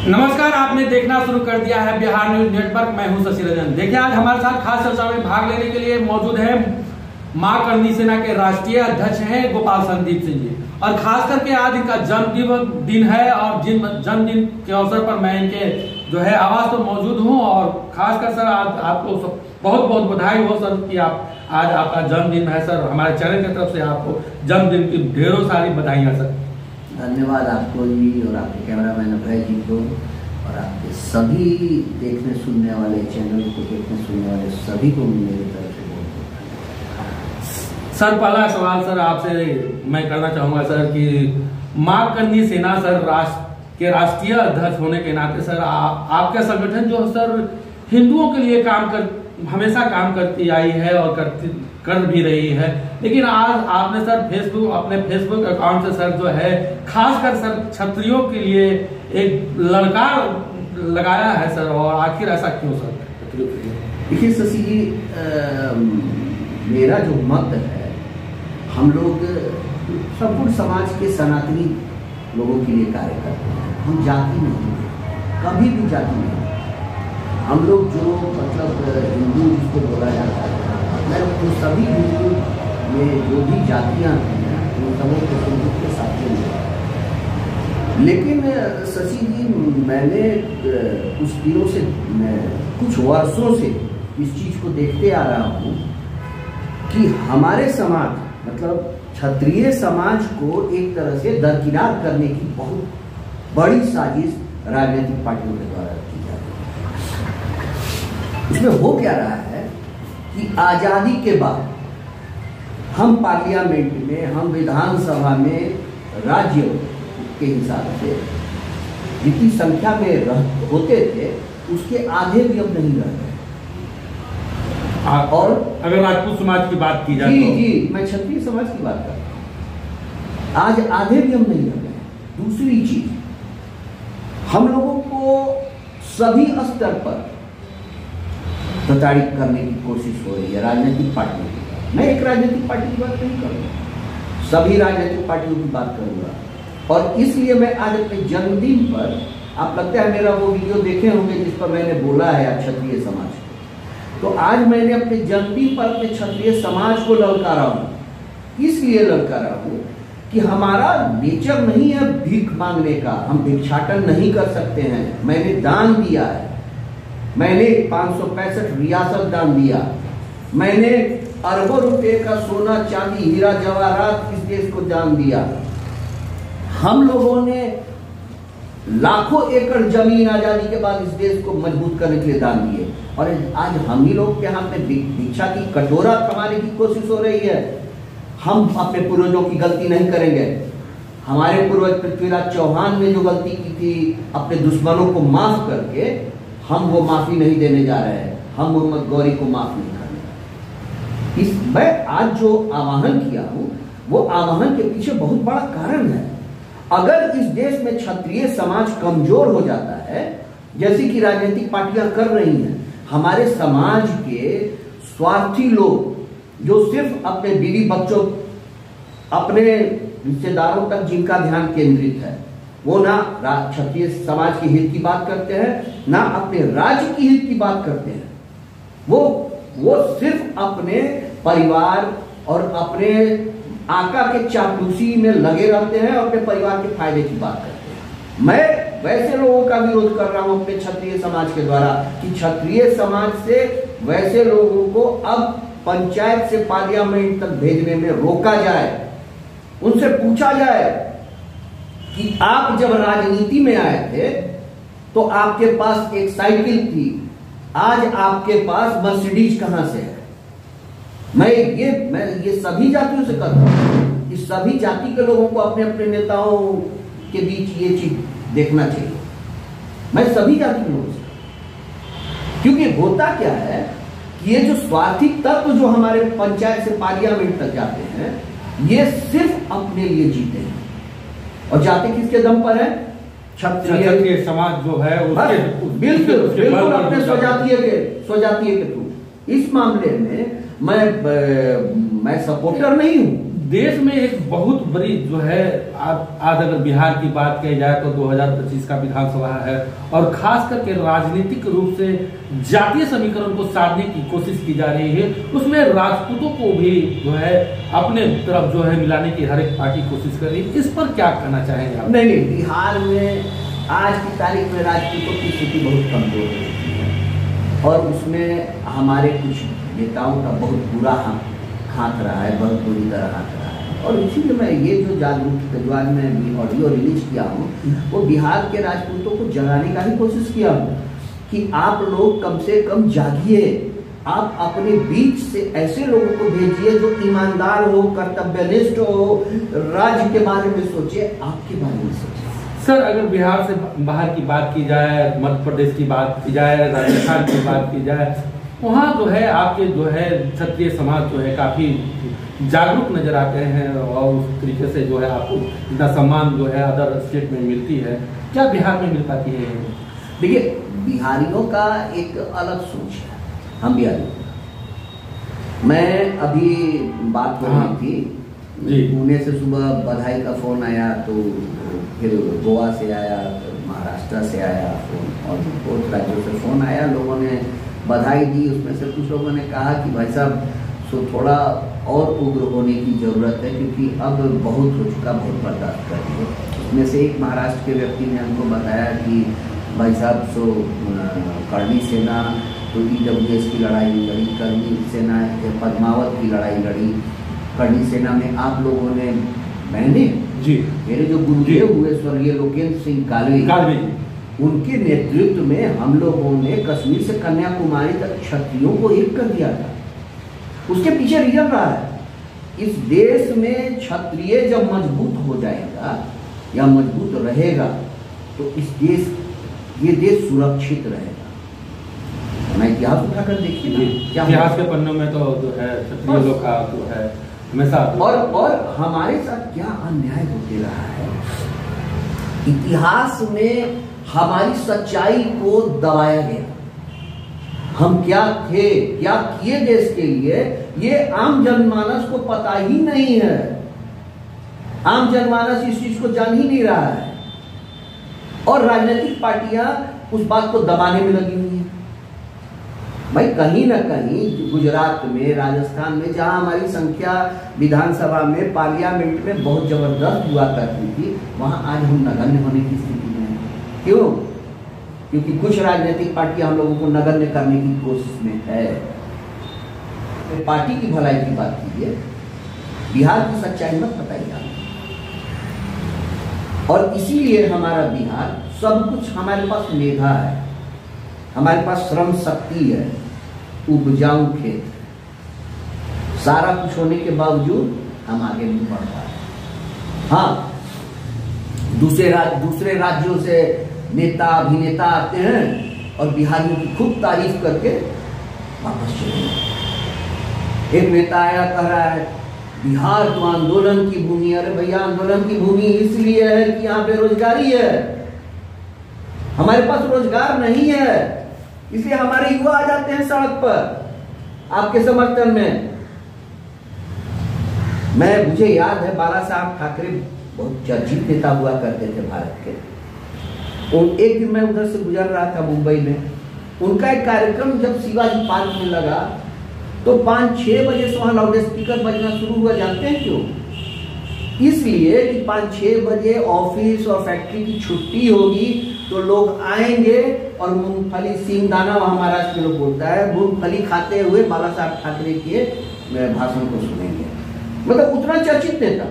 नमस्कार, आपने देखना शुरू कर दिया है बिहार न्यूज नेटवर्क। मैं हूं शशि रंजन। देखिए, आज हमारे साथ खास चर्चा में भाग लेने के लिए मौजूद है मां करनी सेना के राष्ट्रीय अध्यक्ष हैं गोपाल संदीप सिंह जी। और खास करके आज इनका जन्मदिन है और जन्मदिन के अवसर पर मैं इनके जो है आवास पर मौजूद हूं। और खासकर सर आज आपको बहुत बहुत बधाई हो सर कि आप आज आपका जन्मदिन है सर। हमारे चैनल की तरफ से आपको जन्मदिन की ढेरों सारी बधाइयाँ सर। धन्यवाद आपको जी और आपके कैमरामैन अभय जी को और आपके सभी देखने सुनने वाले चैनल को देखने सुनने वाले सभी को मेरी तरफ से बहुत सर पहला सवाल सर आपसे मैं करना चाहूंगा सर कि मां करनी सेना सर राष्ट्रीय अध्यक्ष होने के नाते सर आपका संगठन जो सर हिंदुओं के लिए हमेशा काम करती आई है और कर भी रही है। लेकिन आज आपने सर अपने फेसबुक अकाउंट से सर जो है खासकर सर क्षत्रियों के लिए एक ललकार लगाया है सर। और आखिर ऐसा क्यों सर? देखिए शशि जी, मेरा जो मत है, हम लोग संपूर्ण समाज के सनातनी लोगों के लिए कार्य करते हैं। हम जाति नहीं है, कभी भी जाति नहीं। हम लोग जो मतलब हिंदू जिसको बोला जाता है, मैं उन सभी हिंदू में जो भी जातियां हैं उन सबों को हिंदू के साथ में। लेकिन शशि जी, मैंने कुछ दिनों से कुछ वर्षों से इस चीज को देखते आ रहा हूँ कि हमारे समाज मतलब क्षत्रिय समाज को एक तरह से दरकिनार करने की बहुत बड़ी साजिश राजनीतिक पार्टियों के द्वारा की जाती है। उसमें हो क्या रहा है कि आजादी के बाद हम पार्लियामेंट में, हम विधानसभा में राज्य के हिसाब से जितनी संख्या में होते थे उसके आधे भी अब नहीं रह गए। और अगर राजपूत समाज की बात की जाए जी, मैं क्षत्रिय समाज की बात कर रहा हूं। आज आधे भी हम नहीं रह गए। दूसरी चीज, हम लोगों को सभी स्तर पर प्रताड़ित करने की कोशिश हो रही है राजनीतिक पार्टियों की। मैं एक राजनीतिक पार्टी की बात नहीं करूंगा, सभी राजनीतिक पार्टियों की बात करूंगा। और इसलिए मैं आज अपने जन्मदिन पर, आप लगता है मेरा वो वीडियो देखे होंगे जिस पर मैंने बोला है क्षत्रिय समाज को, तो आज मैंने अपने जन्मदिन पर अपने क्षत्रिय समाज को ललकारा हूं। इसलिए ललकारा हूं कि हमारा नेचर नहीं है भीख मांगने का, हम भिक्षाटन नहीं कर सकते हैं। मैंने दान दिया है, मैंने 565 रियासत दान दिया, मैंने अरबों रुपए का सोना चांदी हीरा जवाहरात इस देश को दान दिया। हम लोगों ने लाखों एकड़ जमीन आजादी के बाद इस देश को मजबूत करने के लिए दान दिए। और आज हम ही लोग के हाथ में भिक्षा की कटोरा थमाने की कोशिश हो रही है। हम अपने पूर्वजों की गलती नहीं करेंगे। हमारे पूर्वज पृथ्वीराज चौहान ने जो गलती की थी अपने दुश्मनों को माफ करके, हम वो माफी नहीं देने जा रहे हैं। हम मोहम्मद गौरी को माफ नहीं करने। मैं आज जो आह्वान किया हूं वो आह्वान के पीछे बहुत बड़ा कारण है। अगर इस देश में क्षत्रिय समाज कमजोर हो जाता है, जैसे कि राजनीतिक पार्टियां कर रही हैं, हमारे समाज के स्वार्थी लोग जो सिर्फ अपने बीवी बच्चों, अपने रिश्तेदारों तक जिनका ध्यान केंद्रित है, वो ना क्षत्रिय समाज के हित की बात करते हैं, ना अपने राज्य की हित की बात करते हैं। वो सिर्फ अपने परिवार और अपने आका के चापलूसी में लगे रहते हैं और अपने परिवार के फायदे की बात करते हैं। मैं वैसे लोगों का विरोध कर रहा हूं अपने क्षत्रिय समाज के द्वारा कि क्षत्रिय समाज से वैसे लोगों को अब पंचायत से पार्लियामेंट तक भेजने में रोका जाए। उनसे पूछा जाए कि आप जब राजनीति में आए थे तो आपके पास एक साइकिल थी, आज आपके पास मर्सिडीज कहां से है? मैं ये सभी जातियों से करता हूं। इस सभी जाति के लोगों को अपने अपने नेताओं के बीच ये चीज देखना चाहिए। मैं सभी जाति के लोगों से, क्योंकि होता क्या है कि ये जो स्वार्थी तत्व जो हमारे पंचायत से पार्लियामेंट तक जाते हैं, ये सिर्फ अपने लिए जीते हैं। और जाते किसके दम पर है? क्षत्रिय समाज जो है उसके बिल्कुल अपने स्वजातीय के थ्रू। इस मामले में मैं सपोर्टर नहीं हूं, देश में एक बहुत बड़ी जो है आज अगर बिहार की बात की जाए तो 2025 का विधानसभा है और खास करके राजनीतिक रूप से जातीय समीकरण को साधने की कोशिश की जा रही है। उसमें राजपूतों को भी जो है अपने तरफ जो है मिलाने की हर एक पार्टी कोशिश कर रही है। इस पर क्या कहना चाहेंगे आप? नहीं, बिहार में आज की तारीख में राजपूतों की स्थिति बहुत कमजोर है और उसमें हमारे कुछ नेताओं का बहुत बुरा हाथ रहा है, बहुत बुरी तरह हाथ रहा है। और इसीलिए मैं ये जो जागरूक जो आज मैं ऑडियो रिलीज किया हूँ वो बिहार के राजपूतों को जगाने का ही कोशिश किया हूँ कि आप लोग कम से कम जागिए, आप अपने बीच से ऐसे लोगों को भेजिए जो ईमानदार हो, कर्तव्यनिष्ठ हो, राज्य के बारे में सोचे, आपके बारे में सोचे। सर, अगर बिहार से बाहर की बात की जाए, मध्य प्रदेश की बात की जाए, राजस्थान की बात की जाए, वहाँ जो है आपके जो है क्षत्रिय समाज जो है काफी जागरूक नजर आते हैं और उस तरीके से जो है आपको इतना सम्मान जो है अदर स्टेट में मिलती है, क्या बिहार में मिल पाती है? देखिए, बिहारियों का एक अलग सोच है, हम बिहारी। मैं अभी बात हो रही थी, पुणे से सुबह बधाई का फोन आया, तो फिर गोवा से आया, महाराष्ट्र से आया फोन और बहुत राज्यों से फोन आया। लोगों ने बधाई दी, उसमें से कुछ लोगों ने कहा कि भाई साहब सो थोड़ा और उग्र होने की ज़रूरत है क्योंकि अब बहुत हो चुका, बहुत बर्दाश्त कर दिए। उसमें से एक महाराष्ट्र के व्यक्ति ने हमको बताया कि भाई साहब सो कर्णी सेना तो EWS की लड़ाई लड़ी, कर्णी सेना पद्मावत की लड़ाई लड़ी, कर्णी सेना में आप लोगों ने, मैंने जी मेरे जो गुरुदेव हुए स्वर्गीय लोकेंद्र सिंह कालवे उनके नेतृत्व में हम लोगों ने कश्मीर से कन्याकुमारी तक क्षत्रियों को एक कर दिया था। उसके पीछे रीजन रहा है, इस देश में क्षत्रिय जब मजबूत हो जाएगा या मजबूत रहेगा तो ये देश सुरक्षित रहेगा। मैं इतिहास उठाकर देखिए ना, क्या इतिहास के पन्नों में तो जो है क्षत्रिय लोग का जो है हमेशा और हमारे साथ क्या अन्याय होते रहा है। इतिहास में हमारी सच्चाई को दबाया गया, हम क्या थे, क्या किए देश के लिए, ये आम जनमानस को पता ही नहीं है। आम जनमानस इस चीज को जान ही नहीं रहा है और राजनीतिक पार्टियां उस बात को दबाने में लगी हुई है। भाई कहीं ना कहीं गुजरात में, राजस्थान में, जहां हमारी संख्या विधानसभा में, पार्लियामेंट में बहुत जबरदस्त हुआ करती थी, वहां आज हम नगण्य होने की स्थिति में हैं। क्यों? क्योंकि कुछ राजनीतिक पार्टियां हम लोगों को नगण्य करने की कोशिश में है। तो पार्टी की भलाई की बात कीजिए, बिहार की सच्चाई मत बताइए। और इसीलिए हमारा बिहार सब कुछ, हमारे पास मेधा है, हमारे पास श्रम शक्ति है, उपजाऊ खेत, सारा कुछ होने के बावजूद हम आगे नहीं बढ़ पा रहे। हाँ, दूसरे राज्यों से नेता अभिनेता आते हैं और बिहारियों की खूब तारीफ करके वापस चले जाते। एक नेता आया कह रहा है बिहार तो आंदोलन की भूमि। अरे भैया, आंदोलन की भूमि इसलिए है कि यहाँ बेरोजगारी है, हमारे पास रोजगार नहीं है, इसलिए हमारे युवा आ जाते हैं सड़क पर आपके समर्थन में। मुझे याद है बाला साहब ठाकरे बहुत चर्चित नेता हुआ करते थे भारत के। एक दिन मैं उधर से गुजर रहा था मुंबई में, उनका एक कार्यक्रम जब शिवाजी पार्क में लगा तो 5-6 बजे से वहां लाउड स्पीकर बजना शुरू हुआ। जानते हैं क्यों? इसलिए कि 5-6 बजे ऑफिस और फैक्ट्री की छुट्टी होगी तो लोग आएंगे और मूंगफली, सिंगदाना वहां महाराष्ट्र में लोग बोलता है, मूंगफली खाते हुए बाला साहब ठाकरे के भाषण को सुनेंगे। मतलब उतना चर्चित नेता,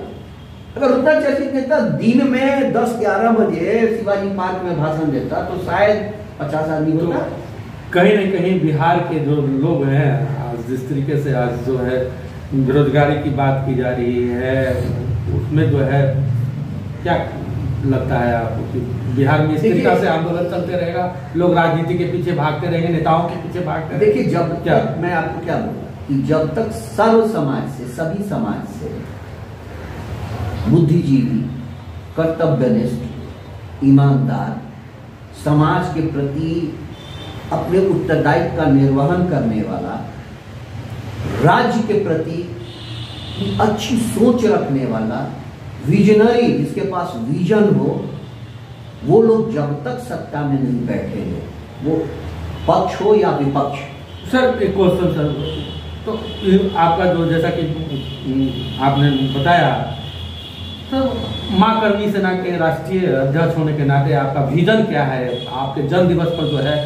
अगर उतना चर्चित नेता दिन में 10-11 बजे शिवाजी पार्क में भाषण देता तो शायद 50 आदमी होता। कहीं न कहीं बिहार के जो लोग हैं, आज जिस तरीके से आज जो है बेरोजगारी की बात की जा रही है, उसमें जो है क्या लगता है आपको कि बिहार में इस तरीके से आंदोलन चलते रहेगा, लोग राजनीति के पीछे भागते रहेंगे, नेताओं के पीछे भागते रहेंगे? देखिए, जब तक मैं आपको क्या बोलूं कि जब तक सर्व समाज से, सभी समाज से बुद्धिजीवी, कर्तव्यनिष्ठ, ईमानदार, समाज के प्रति अपने उत्तरदायित्व का निर्वहन करने वाला, राज्य के प्रति कि अच्छी सोच रखने वाला, विजनरी, जिसके पास विजन हो, वो लोग जब तक सत्ता में नहीं बैठेंगे, वो पक्ष हो या विपक्ष। सर एक क्वेश्चन सर, तो आपका जो जैसा कि आपने बताया, तो मां करनी सेना के राष्ट्रीय अध्यक्ष होने के नाते आपका विजन क्या है? आपके जन्म दिवस पर जो है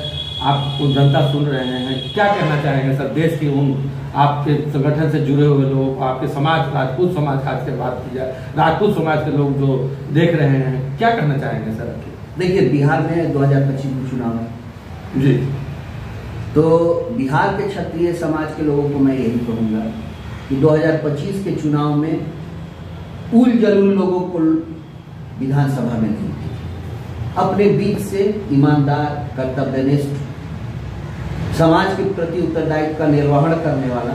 आपको जनता सुन रहे हैं, क्या कहना चाहेंगे सर देश के उन आपके संगठन से जुड़े हुए लोग, आपके समाज, राजपूत समाज, खास कर बात की जाए राजपूत समाज के लोग जो देख रहे हैं, क्या कहना चाहेंगे सर? देखिए, बिहार में 2025 में चुनाव है जी, तो बिहार के क्षत्रिय समाज के लोगों को मैं यही कहूँगा कि 2025 के चुनाव में उल जलूल लोगों को विधानसभा में नहीं, अपने बीच से ईमानदार, कर्तव्यनिष्ठ, समाज के प्रति उत्तरदायित्व का निर्वहन करने वाला,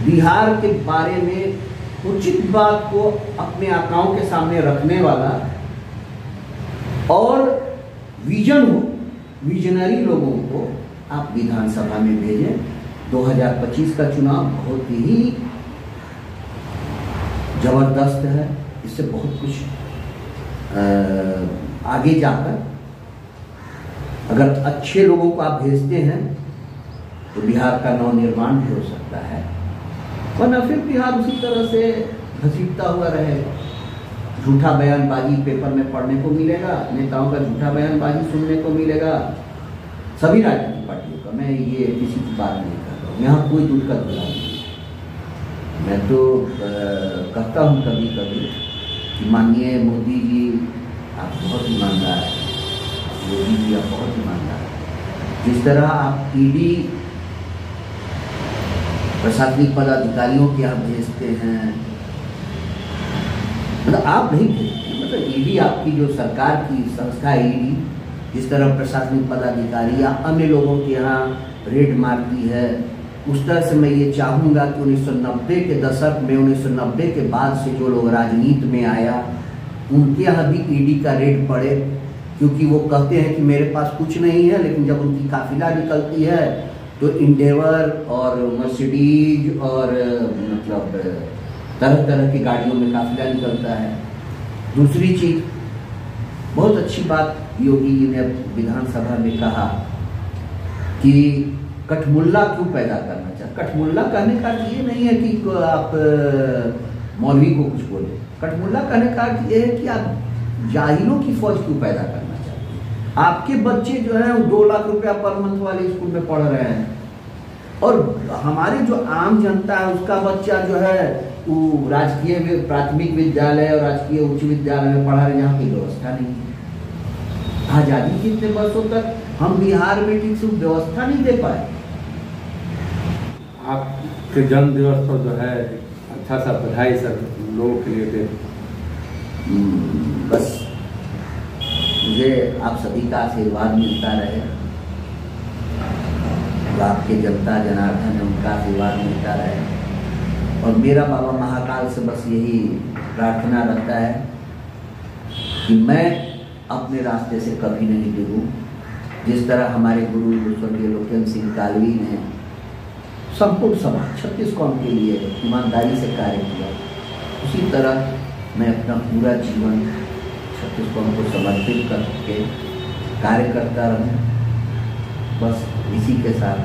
बिहार के बारे में उचित बात को अपने आकाओं के सामने रखने वाला और विजन हो, विजनरी लोगों को आप विधानसभा में भेजें। 2025 का चुनाव बहुत ही जबरदस्त है, इससे बहुत कुछ आगे जाकर अगर अच्छे लोगों को आप भेजते हैं तो बिहार का नवनिर्माण भी हो सकता है, वरना फिर बिहार उसी तरह से घसीटता हुआ रहेगा। झूठा बयानबाजी पेपर में पढ़ने को मिलेगा, नेताओं का झूठा बयानबाजी सुनने को मिलेगा, सभी राजनीतिक पार्टियों का। मैं ये किसी की बात नहीं कर रहा हूँ, यहाँ कोई दूध का धुला नहीं है। मैं तो कहता हूँ कभी कभी कि माननीय मोदी जी आप बहुत ईमानदार हैं, योगी जी आप बहुत ईमानदार हैं। जिस तरह आप ईडी प्रशासनिक पदाधिकारियों के यहाँ भेजते हैं, मतलब आप नहीं भेजते, मतलब ईडी आपकी जो सरकार की संस्था है ईडी, जिस तरह प्रशासनिक पदाधिकारी या अन्य लोगों के यहाँ रेड मारती है, उस तरह से मैं ये चाहूँगा कि 1990 के दशक में, 1990 के बाद से जो लोग राजनीति में आया उनके यहाँ भी ईडी का रेड पड़े, क्योंकि वो कहते हैं कि मेरे पास कुछ नहीं है, लेकिन जब उनकी काफिला निकलती है तो इंडेवर और मर्सिडीज और मतलब तरह तरह की गाड़ियों में काफिला निकलता है। दूसरी चीज, बहुत अच्छी बात योगी जी ने विधानसभा में कहा कि कठमुल्ला क्यों पैदा करना चाहिए। कठमुल्ला कहने का ये नहीं है कि आप मौलवी को कुछ बोले, कठमुल्ला कहने का ये है कि आप जाहिलों की फौज क्यों पैदा करना चाहते हैं। आपके बच्चे जो हैं वो 2 लाख रुपया पर मंथ वाले स्कूल में पढ़ रहे हैं, और हमारे जो आम जनता है उसका बच्चा जो है वो राजकीय प्राथमिक विद्यालय और राजकीय उच्च विद्यालय में पढ़ा रहे, यहाँ की व्यवस्था नहीं है। आजादी के इतने वर्षों तक हम बिहार में ठीक से व्यवस्था नहीं दे पाए। आपके जन्म दिवस पर जो है अच्छा सा बधाई सर लोगों के लिए दे। बस मुझे आप सभी का आशीर्वाद मिलता रहे, और आपके जनता जनार्दन है उनका आशीर्वाद मिलता रहे, और मेरा बाबा महाकाल से बस यही प्रार्थना रहता है कि मैं अपने रास्ते से कभी नहीं डूबूं। जिस तरह हमारे गुरु स्वर्गीय लोकेन्द्र सिंह कालवी ने संपूर्ण समाज 36 कौम के लिए ईमानदारी से कार्य किया, उसी तरह मैं अपना पूरा जीवन 36 कौम को समर्पित करके कार्य करता रहूं। बस इसी के साथ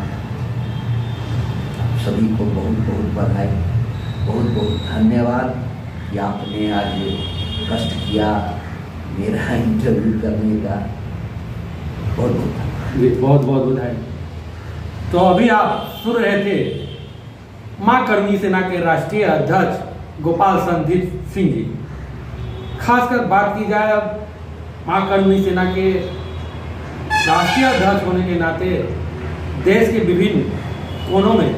सभी को बहुत बहुत बधाई, बहुत बहुत धन्यवाद कि आपने आज कष्ट किया मेरा इंटरव्यू करने का। बहुत बहुत धन्यवाद, बहुत बहुत बधाई। तो अभी आप सुन रहे थे मां करनी सेना के राष्ट्रीय अध्यक्ष गोपाल संदीप सिंह जी। खासकर बात की जाए अब मां करनी सेना के राष्ट्रीय अध्यक्ष होने के नाते देश के विभिन्न कोनों में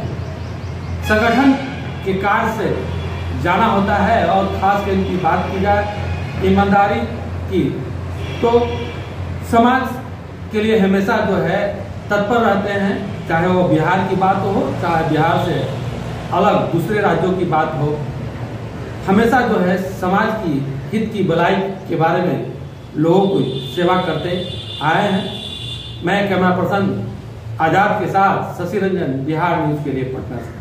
संगठन के कार्य से जाना होता है, और खासकर इनकी बात की जाए ईमानदारी की, तो समाज के लिए हमेशा जो है तत्पर रहते हैं, चाहे वो बिहार की बात हो, चाहे बिहार से अलग दूसरे राज्यों की बात हो। हमेशा जो है समाज की हित की भलाई के बारे में लोगों को सेवा करते आए हैं। मैं कैमरा पर्सन आजाद के साथ शशि रंजन, बिहार न्यूज के लिए पटना से।